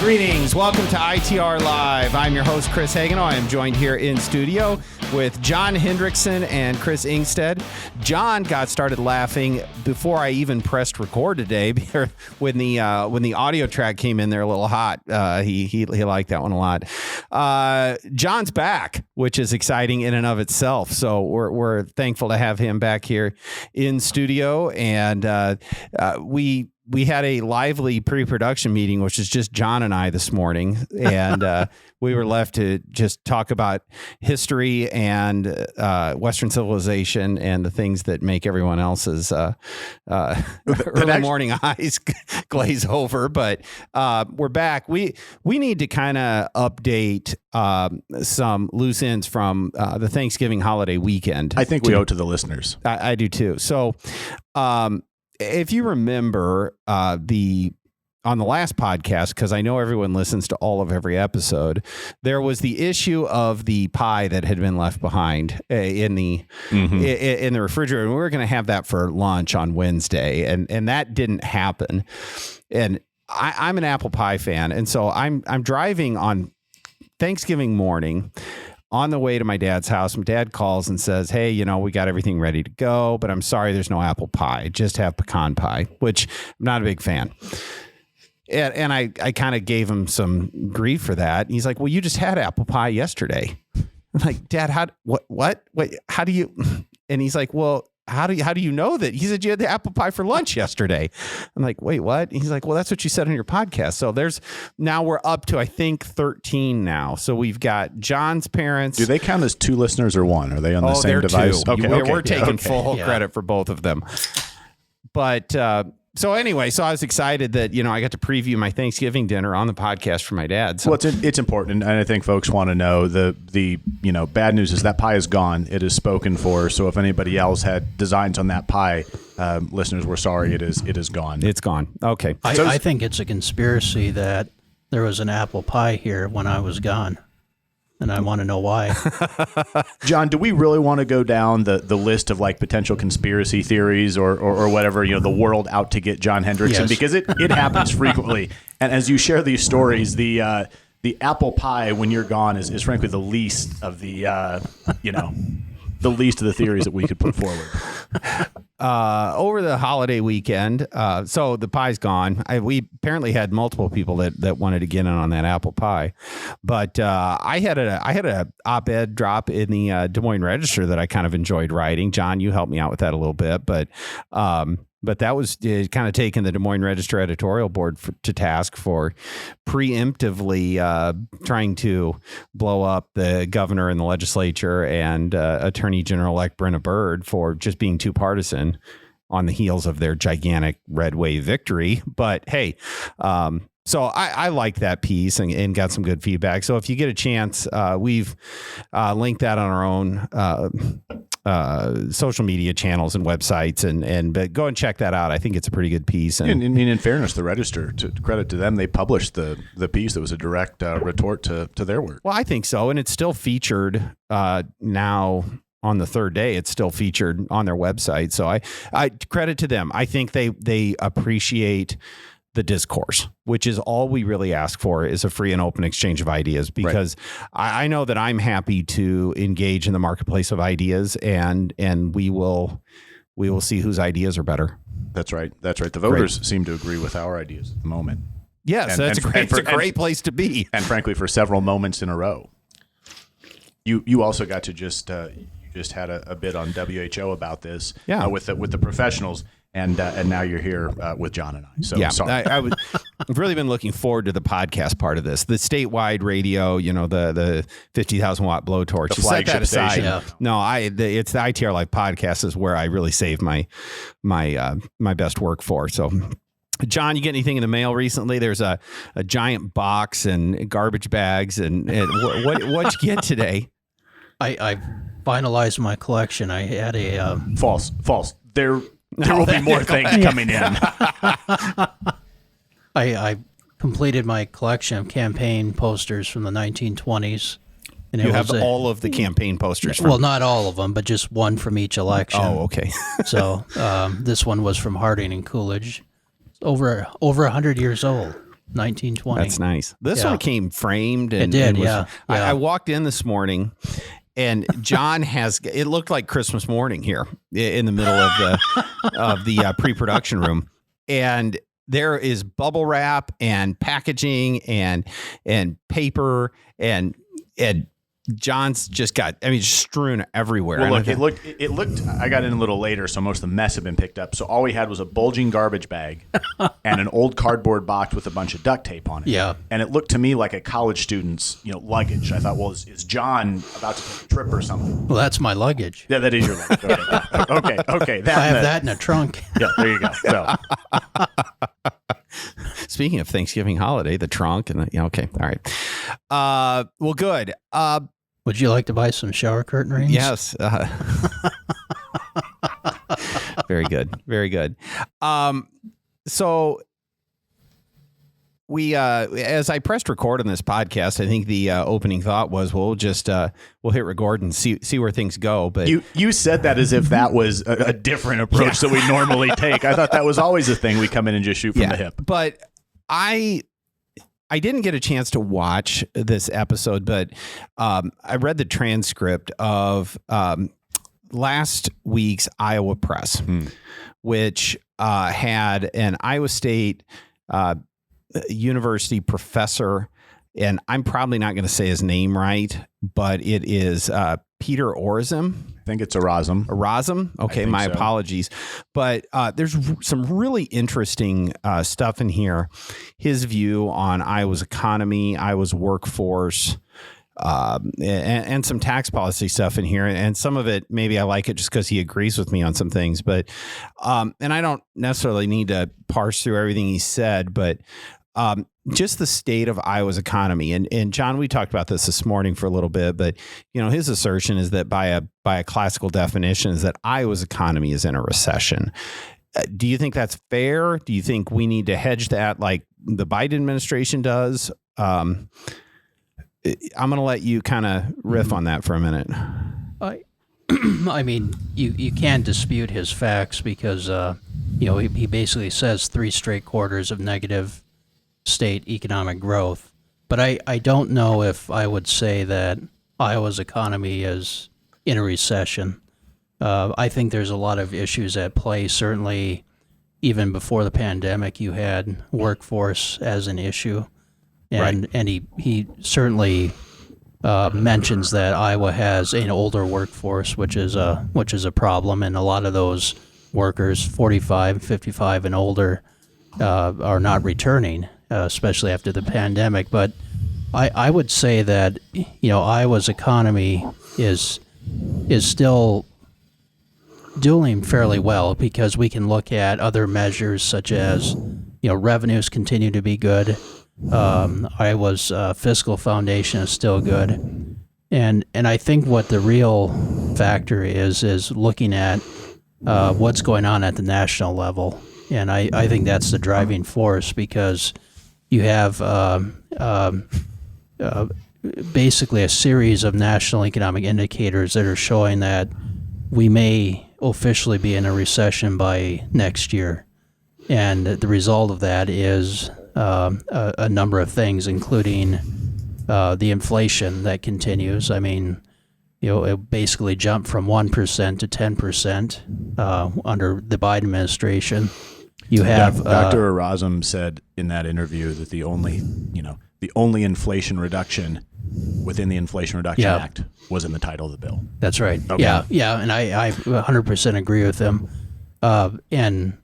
Greetings. Welcome to ITR Live. I'm your host, Chris Hagano. I am joined here in studio with John Hendrickson and Chris Ingstead. John got started laughing before I even pressed record today when the audio track came in there a little hot. He liked that one a lot. John's back, which is exciting in and of itself. So we're thankful to have him back here in studio. And we had a lively pre-production meeting, which is just John and I this morning, and we were left to just talk about history and Western civilization and the things that make everyone else's early morning eyes glaze over. But we're back. We need to kind of update some loose ends from the Thanksgiving holiday weekend. I think we owe it to the listeners. I do too. So, if you remember on the last podcast, because I know everyone listens to all of every episode, there was the issue of the pie that had been left behind in the refrigerator. And we were going to have that for lunch on Wednesday, and that didn't happen. And I'm an apple pie fan, and so I'm driving on Thanksgiving morning. On the way to my dad's house, my dad calls and says, hey, we got everything ready to go, but I'm sorry there's no apple pie. Just have pecan pie, which I'm not a big fan. And I kind of gave him some grief for that. And he's like, well, you just had apple pie yesterday. I'm like, Dad, what? Wait, how do you? And he's like, well, how do you know that? He said you had the apple pie for lunch yesterday. I'm like, wait, what? And he's like, well, that's what you said on your podcast. So now we're up to, I think, 13 now. So we've got John's parents. Do they count as two listeners or one? Are they on the same device? Two. Okay, we're taking full credit for both of them. But so anyway, I was excited that, I got to preview my Thanksgiving dinner on the podcast for my dad. So. Well, it's important. And I think folks want to know the bad news is that pie is gone. It is spoken for. So if anybody else had designs on that pie, listeners, we're sorry. It is gone. It's gone. Okay. I think it's a conspiracy that there was an apple pie here when I was gone. And I want to know why. John, do we really want to go down the list of like potential conspiracy theories or whatever, the world out to get John Hendrickson? Yes. Because it happens frequently. And as you share these stories, the apple pie when you're gone is frankly the least of the least of the theories that we could put forward. Over the holiday weekend, so the pie's gone. We apparently had multiple people that wanted to get in on that apple pie, but I had a op-ed drop in the Des Moines Register that I kind of enjoyed writing. John, you helped me out with that a little bit, but that was kind of taking the Des Moines Register editorial board to task for preemptively trying to blow up the governor and the legislature and Attorney General-elect Brenna Byrd for just being too partisan on the heels of their gigantic red wave victory. But hey, so I liked that piece and got some good feedback. So if you get a chance, we've linked that on our own social media channels and websites, but go and check that out. I think it's a pretty good piece. And in fairness, the Register, to credit to them, they published the piece that was a direct retort to their work. Well, I think so, and it's still featured now. On the third day, it's still featured on their website. So I credit to them. I think they appreciate the discourse, which is all we really ask for, is a free and open exchange of ideas, because right. I know that I'm happy to engage in the marketplace of ideas, and we will see whose ideas are better. That's right. The voters seem to agree with our ideas at the moment. Yes, that's a great place to be. And frankly, for several moments in a row. You also got to just had a bit on WHO about this with the professionals. And now you're here with John and I. So yeah, sorry. I've really been looking forward to the podcast part of this. The statewide radio, the 50,000 watt blowtorch. The flagship set that aside. Station. Yeah. No, it's the ITR Live podcast is where I really save my best work for. So. John, you get anything in the mail recently? There's a giant box and garbage bags. And what'd you get today? I finalized my collection. I had a false. There will be more things coming in. I completed my collection of campaign posters from the 1920s. And you have all of the campaign posters. Well, not all of them, but just one from each election. Oh, okay. So this one was from Harding and Coolidge. Over 100 years old. 1920. That's nice. This Yeah. one came framed. And, It did, and was, yeah. I walked in this morning, and John it looked like Christmas morning here in the middle of the pre-production room. And there is bubble wrap and packaging and paper and John's just got, just strewn everywhere. Well, look, it looked, I got in a little later, so most of the mess had been picked up. So all we had was a bulging garbage bag and an old cardboard box with a bunch of duct tape on it. Yeah. And it looked to me like a college student's, luggage. I thought, well, is John about to take a trip or something? Well, that's my luggage. Yeah, that is your luggage. Okay. I have that in a trunk. Yeah, there you go. So. Speaking of Thanksgiving holiday, the trunk and okay. All right. Well, good. Would you like to buy some shower curtain rings? Yes. Very good. Very good. So we, as I pressed record on this podcast, I think the opening thought was, we'll just we'll hit record and see where things go. But you said that as if that was a different approach that we normally take. I thought that was always a thing. We come in and just shoot from the hip. But I didn't get a chance to watch this episode, but I read the transcript of last week's Iowa Press, which had an Iowa State University professor, and I'm probably not going to say his name right, but it is Peter Orazum. I think it's Orazum. Okay, my apologies. But there's some really interesting stuff in here. His view on Iowa's economy, Iowa's workforce, and some tax policy stuff in here. And some of it, maybe I like it just because he agrees with me on some things. But and I don't necessarily need to parse through everything he said, but just the state of Iowa's economy. And John, we talked about this morning for a little bit, but his assertion is that by a classical definition is that Iowa's economy is in a recession. Do you think that's fair? Do you think we need to hedge that like the Biden administration does? I'm going to let you kind of riff on that for a minute. I mean, you can't dispute his facts because, he basically says 3 straight quarters of negative state economic growth. But I don't know if I would say that Iowa's economy is in a recession. I think there's a lot of issues at play. Certainly, even before the pandemic, you had workforce as an issue. And he certainly mentions that Iowa has an older workforce, which is a problem, and a lot of those workers, 45, 55 and older, are not returning, especially after the pandemic. But I would say that Iowa's economy is still doing fairly well because we can look at other measures such as revenues continue to be good. Iowa's fiscal foundation is still good, and I think what the real factor is looking at what's going on at the national level, and I think that's the driving force because you have basically a series of national economic indicators that are showing that we may officially be in a recession by next year, and the result of that is a number of things, including the inflation that continues. I mean, it basically jumped from 1% to 10% under the Biden administration. You have Dr. Orazum said in that interview that the only inflation reduction within the Inflation Reduction Act was in the title of the bill. That's right. Okay. Yeah, and I 100% agree with him. And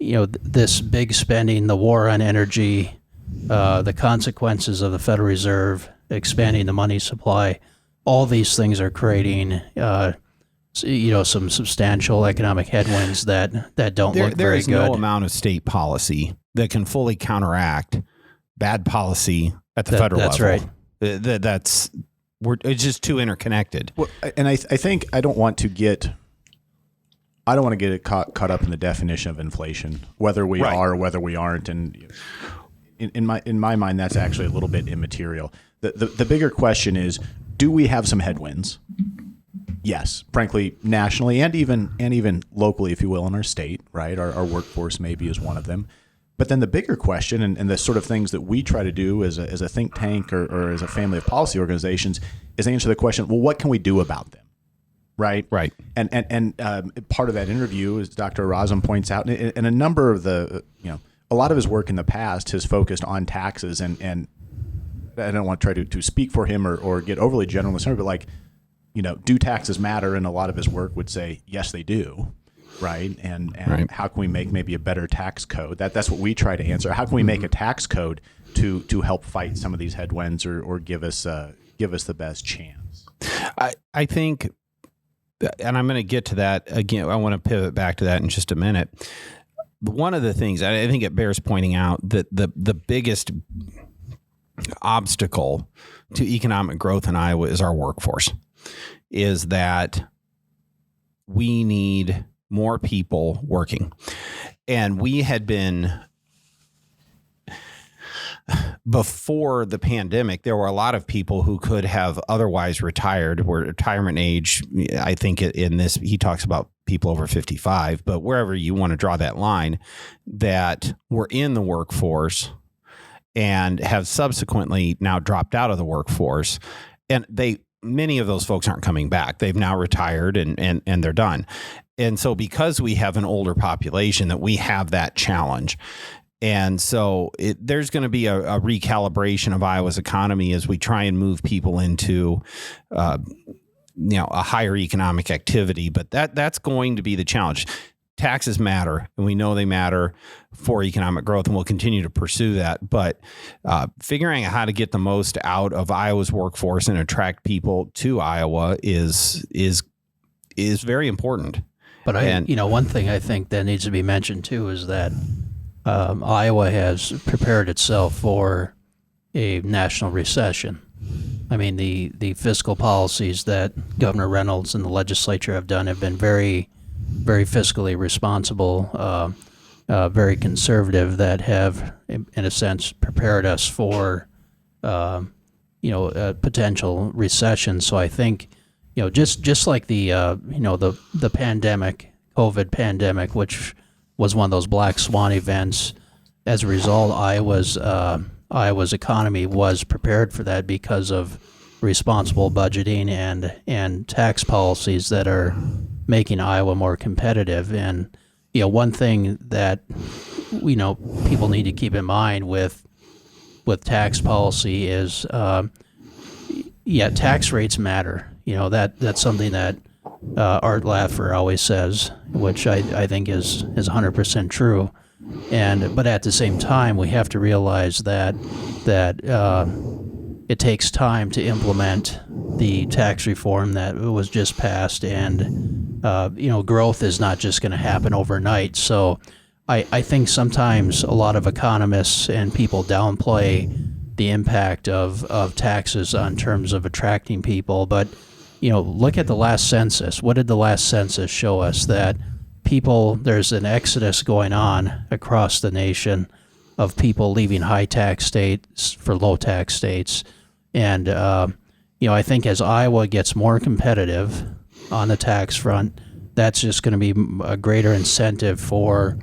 this big spending, the war on energy, the consequences of the Federal Reserve expanding the money supply, all these things are creating, some substantial economic headwinds that don't look very good. There is no amount of state policy that can fully counteract bad policy at the federal level. That's right. It's just too interconnected. Well, and I think I don't want to get it caught up in the definition of inflation, whether we are or whether we aren't. And in my mind, that's actually a little bit immaterial. The bigger question is, do we have some headwinds? Yes, frankly, nationally and even locally, if you will, in our state, right? Our workforce maybe is one of them. But then the bigger question, and the sort of things that we try to do as a think tank or as a family of policy organizations, is answer the question, well, what can we do about them? Right. And part of that interview, as Dr. Razum points out, and a number of a lot of his work in the past has focused on taxes, and I don't want to try to speak for him or get overly generalist, but do taxes matter? And a lot of his work would say, yes, they do. Right. And how can we make maybe a better tax code? That's what we try to answer. How can we make a tax code to help fight some of these headwinds or give us the best chance? I think, and I'm going to get to that again. I want to pivot back to that in just a minute. One of the things I think it bears pointing out that the biggest obstacle to economic growth in Iowa is our workforce, is that we need more people working. And we had been, before the pandemic, there were a lot of people who could have otherwise retired, where retirement age, I think in this, he talks about people over 55, but wherever you want to draw that line, that were in the workforce and have subsequently now dropped out of the workforce. And many of those folks aren't coming back. They've now retired and they're done. And so because we have an older population, that we have that challenge. And so there's going to be a recalibration of Iowa's economy as we try and move people into a higher economic activity. But that's going to be the challenge. Taxes matter, and we know they matter for economic growth, and we'll continue to pursue that. But figuring out how to get the most out of Iowa's workforce and attract people to Iowa is very important. But one thing I think that needs to be mentioned too is that Iowa has prepared itself for a national recession. I mean, the fiscal policies that Governor Reynolds and the legislature have done have been very, very fiscally responsible, very conservative, that have, in a sense, prepared us for, a potential recession. So I think, just like the pandemic, COVID pandemic, which was one of those black swan events. As a result, Iowa's economy was prepared for that because of responsible budgeting and tax policies that are making Iowa more competitive. And one thing that people need to keep in mind with tax policy is tax rates matter. That's something that Art Laffer always says, which I think is 100% true. But at the same time, we have to realize that it takes time to implement the tax reform that was just passed, and growth is not just going to happen overnight. So I think sometimes a lot of economists and people downplay the impact of taxes on terms of attracting people. But look at the last census. What did the last census show us? That there's an exodus going on across the nation of people leaving high tax states for low tax states. And, I think as Iowa gets more competitive on the tax front, that's just going to be a greater incentive to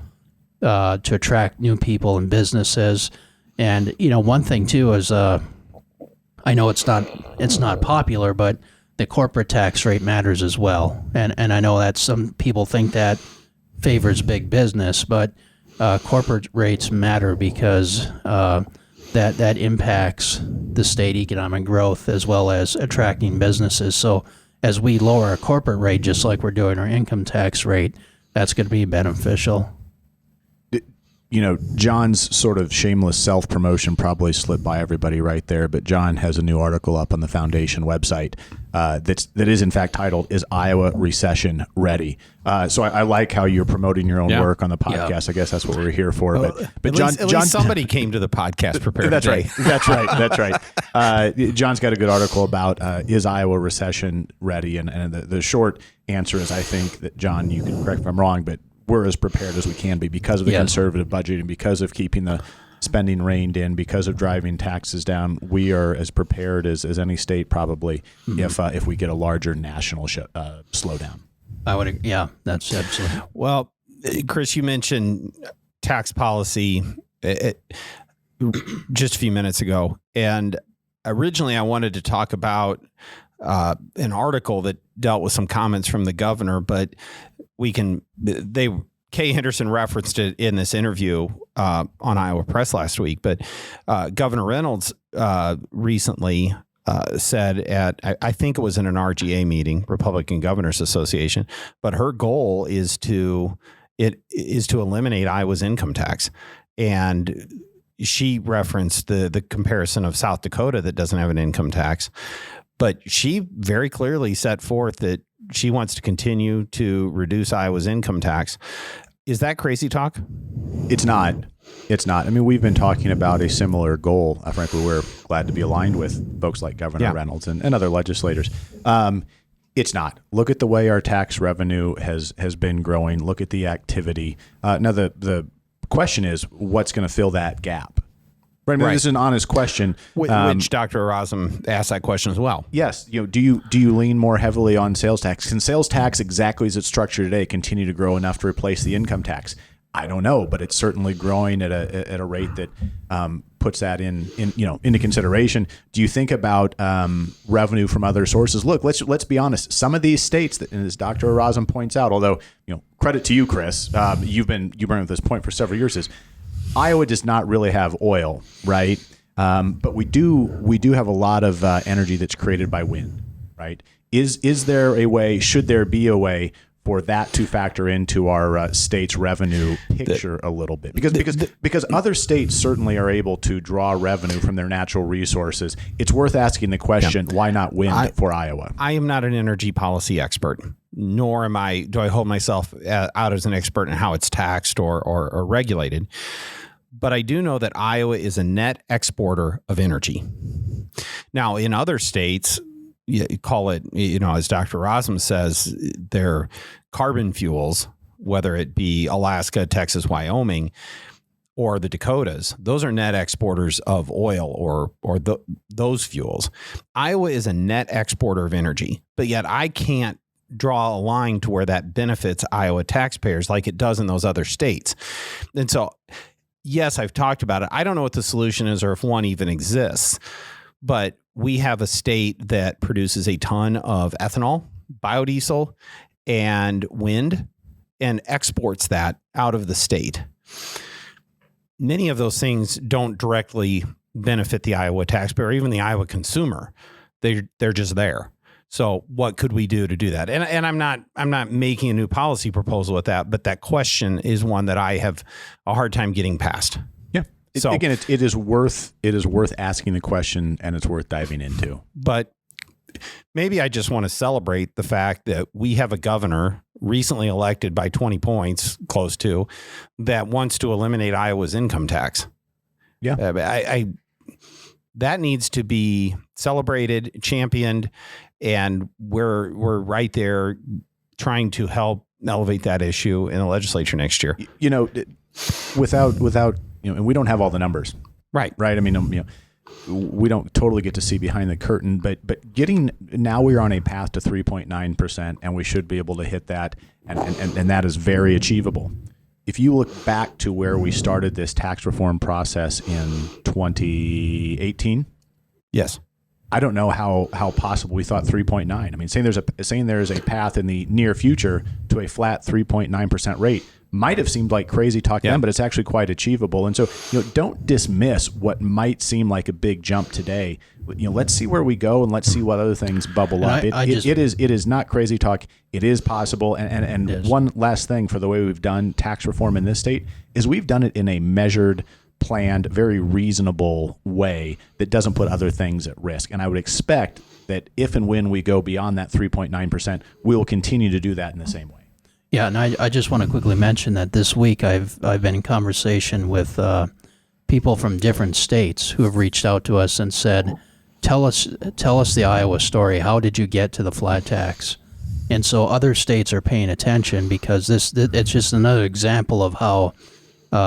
attract new people and businesses. And, one thing too is, I know it's not popular, but the corporate tax rate matters as well. And I know that some people think that favors big business, but corporate rates matter because that impacts the state economic growth as well as attracting businesses. So as we lower our corporate rate, just like we're doing our income tax rate, that's going to be beneficial. John's sort of shameless self-promotion probably slipped by everybody right there, but John has a new article up on the foundation website that is in fact titled, "Is Iowa Recession Ready?" So I like how you're promoting your own work on the podcast. I guess that's what we're here for. But John, somebody came to the podcast prepared. That's right. That's right. John's got a good article about is Iowa recession ready? And the short answer is, I think that, John, you can correct if I'm wrong, but we're as prepared as we can be because of the conservative budgeting, because of keeping the spending reined in, because of driving taxes down. We are as prepared as any state probably if we get a larger national slowdown. That's absolutely. Well, Chris, you mentioned tax policy just a few minutes ago. And originally I wanted to talk about an article that dealt with some comments from the governor, but Kay Henderson referenced it in this interview on Iowa Press last week, but Governor Reynolds recently said I think it was in an RGA meeting, Republican Governors Association, but her goal is to eliminate Iowa's income tax. And she referenced the comparison of South Dakota that doesn't have an income tax, but she very clearly set forth that she wants to continue to reduce Iowa's income tax. Is that crazy talk? It's not. It's not. I mean, we've been talking about a similar goal. Frankly, we're glad to be aligned with folks like Governor Reynolds and other legislators. It's not. Look at the way our tax revenue has been growing. Look at the activity. Now, the question is, what's going to fill that gap? Right. I mean, this is an honest question. Which Dr. Erasm asked that question as well. Yes. Do you lean more heavily on sales tax? Can sales tax, exactly as it's structured today, continue to grow enough to replace the income tax? I don't know, but it's certainly growing at a rate that puts that into consideration. Do you think about revenue from other sources? Look, let's be honest. Some of these states, and as Dr. Erasm points out, although credit to you, Chris, you've been at this point for several years, is Iowa does not really have oil, right? But we do have a lot of energy that's created by wind, right? Is there a way? Should there be a way for that to factor into our state's revenue picture a little bit? Because other states certainly are able to draw revenue from their natural resources. It's worth asking the question: why not wind for Iowa? I am not an energy policy expert, nor do I hold myself out as an expert in how it's taxed or regulated. But I do know that Iowa is a net exporter of energy. Now, in other states, you call it, as Dr. Erasm says, they're carbon fuels, whether it be Alaska, Texas, Wyoming, or the Dakotas. Those are net exporters of oil or those fuels. Iowa is a net exporter of energy, but yet I can't draw a line to where that benefits Iowa taxpayers like it does in those other states. And so, yes, I've talked about it. I don't know what the solution is or if one even exists, but we have a state that produces a ton of ethanol, biodiesel, and wind, and exports that out of the state. Many of those things don't directly benefit the Iowa taxpayer, or even the Iowa consumer. They're just there. So what could we do to do that? And I'm not making a new policy proposal with that, but that question is one that I have a hard time getting past. Yeah. So again, it is worth asking the question, and it's worth diving into. But maybe I just want to celebrate the fact that we have a governor recently elected by 20 points, close to, that wants to eliminate Iowa's income tax. Yeah. That needs to be celebrated, championed, and we're right there trying to help elevate that issue in the legislature next year. Without and we don't have all the numbers. Right. I mean, we don't totally get to see behind the curtain, but now we're on a path to 3.9%, and we should be able to hit that, and that is very achievable. If you look back to where we started this tax reform process in 2018, yes, I don't know how possible we thought 3.9. I mean, saying there's a path in the near future to a flat 3.9% rate might have seemed like crazy talk then, but it's actually quite achievable. And so, don't dismiss what might seem like a big jump today. Let's see where we go, and let's see what other things bubble up. It is not crazy talk. It is possible. And one last thing for the way we've done tax reform in this state is we've done it in a measured, planned, very reasonable way that doesn't put other things at risk. And I would expect that if and when we go beyond that 3.9%, we will continue to do that in the same way. Yeah, and I just want to quickly mention that this week I've been in conversation with people from different states who have reached out to us and said, tell us the Iowa story. How did you get to the flat tax? And so other states are paying attention, because it's just another example of how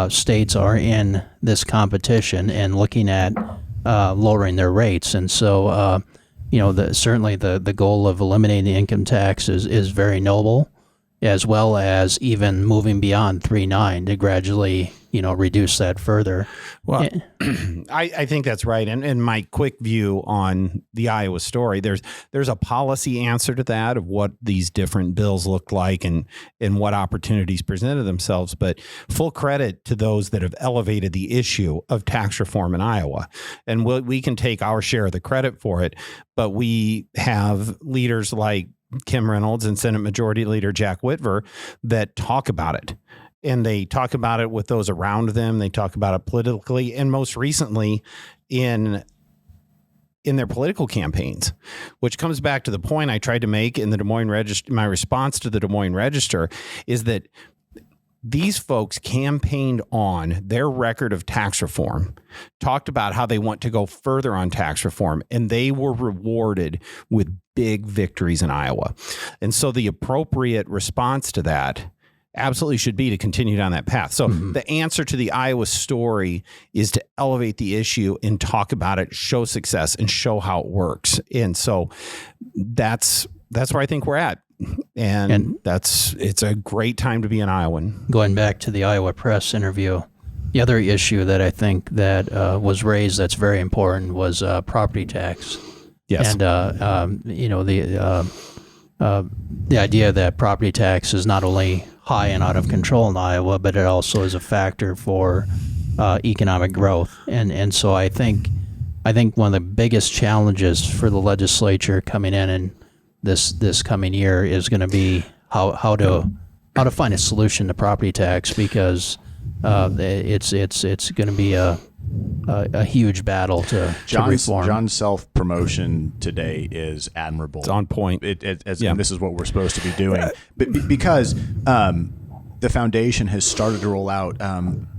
states are in this competition and looking at lowering their rates. And so certainly the goal of eliminating the income tax is very noble, as well as even moving beyond 3.9 to gradually reduce that further. Well, I think that's right. And my quick view on the Iowa story, there's a policy answer to that of what these different bills look like and what opportunities presented themselves. But full credit to those that have elevated the issue of tax reform in Iowa. And we can take our share of the credit for it, but we have leaders like Kim Reynolds and Senate Majority Leader Jack Whitver that talk about it. And they talk about it with those around them. They talk about it politically, and most recently in their political campaigns, which comes back to the point I tried to make in the Des Moines Register. My response to the Des Moines Register is that these folks campaigned on their record of tax reform, talked about how they want to go further on tax reform, and they were rewarded with big victories in Iowa. And so the appropriate response to that absolutely should be to continue down that path. So the answer to the Iowa story is to elevate the issue and talk about it, show success, and show how it works. And so that's where I think we're at. And it's a great time to be an Iowan. Going back to the Iowa Press interview, the other issue that I think that was raised that's very important was property tax. Yes. And the idea that property tax is not only high and out of control in Iowa, but it also is a factor for economic growth. And so I think one of the biggest challenges for the legislature coming in this coming year is going to be how to find a solution to property tax, because it's going to be a huge battle to reform. John's self-promotion today is admirable. It's on point. And this is what we're supposed to be doing. But because the foundation has started to roll out,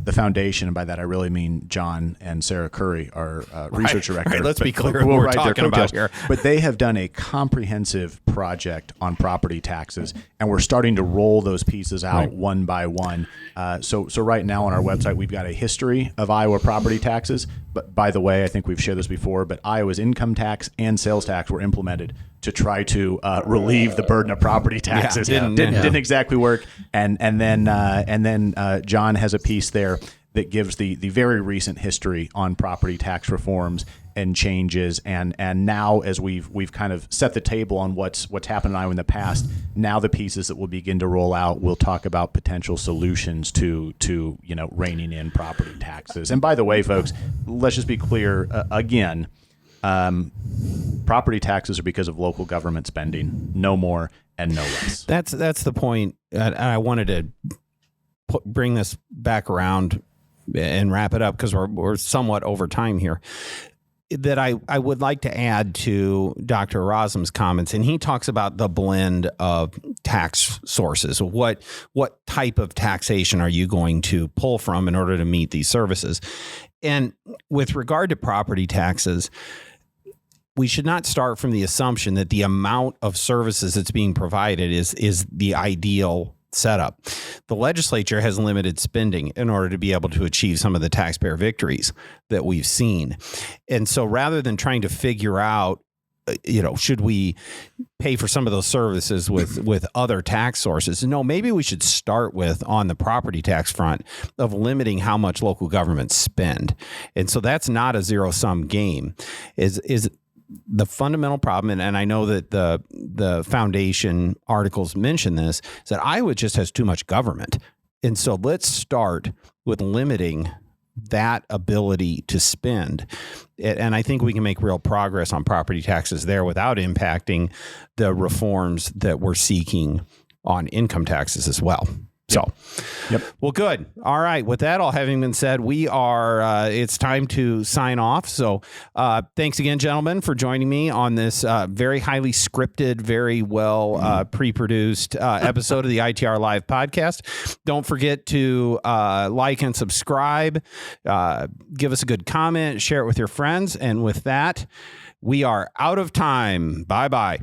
the foundation, and by that I really mean John and Sarah Curry, our research director. Right, let's be clear what we're talking about here. But they have done a comprehensive project on property taxes, and we're starting to roll those pieces out one by one. So right now on our website, we've got a history of Iowa property taxes. But by the way, I think we've shared this before, but Iowa's income tax and sales tax were implemented to try to relieve the burden of property taxes. Didn't exactly work. And then John has a piece there that gives the very recent history on property tax reforms and changes. And now, as we've kind of set the table on what's happened in Iowa in the past, now the pieces that will begin to roll out will talk about potential solutions to reining in property taxes. And by the way, folks, let's just be clear again. Property taxes are because of local government spending, no more and no less. That's the point. I wanted to bring this back around and wrap it up because we're somewhat over time here. That I would like to add to Dr. Rosum's comments, and he talks about the blend of tax sources. What type of taxation are you going to pull from in order to meet these services? And with regard to property taxes, we should not start from the assumption that the amount of services that's being provided is the ideal setup. The legislature has limited spending in order to be able to achieve some of the taxpayer victories that we've seen. And so rather than trying to figure out, should we pay for some of those services with other tax sources? No, maybe we should start with, on the property tax front, of limiting how much local governments spend. And so that's not a zero-sum game. Is the fundamental problem, and I know that the foundation articles mention this, is that Iowa just has too much government. And so let's start with limiting that ability to spend. And I think we can make real progress on property taxes there without impacting the reforms that we're seeking on income taxes as well. So, Well, good. All right. With that all having been said, we are, it's time to sign off. So thanks again, gentlemen, for joining me on this very highly scripted, very well pre-produced episode of the ITR Live podcast. Don't forget to like and subscribe, give us a good comment, share it with your friends. And with that, we are out of time. Bye-bye.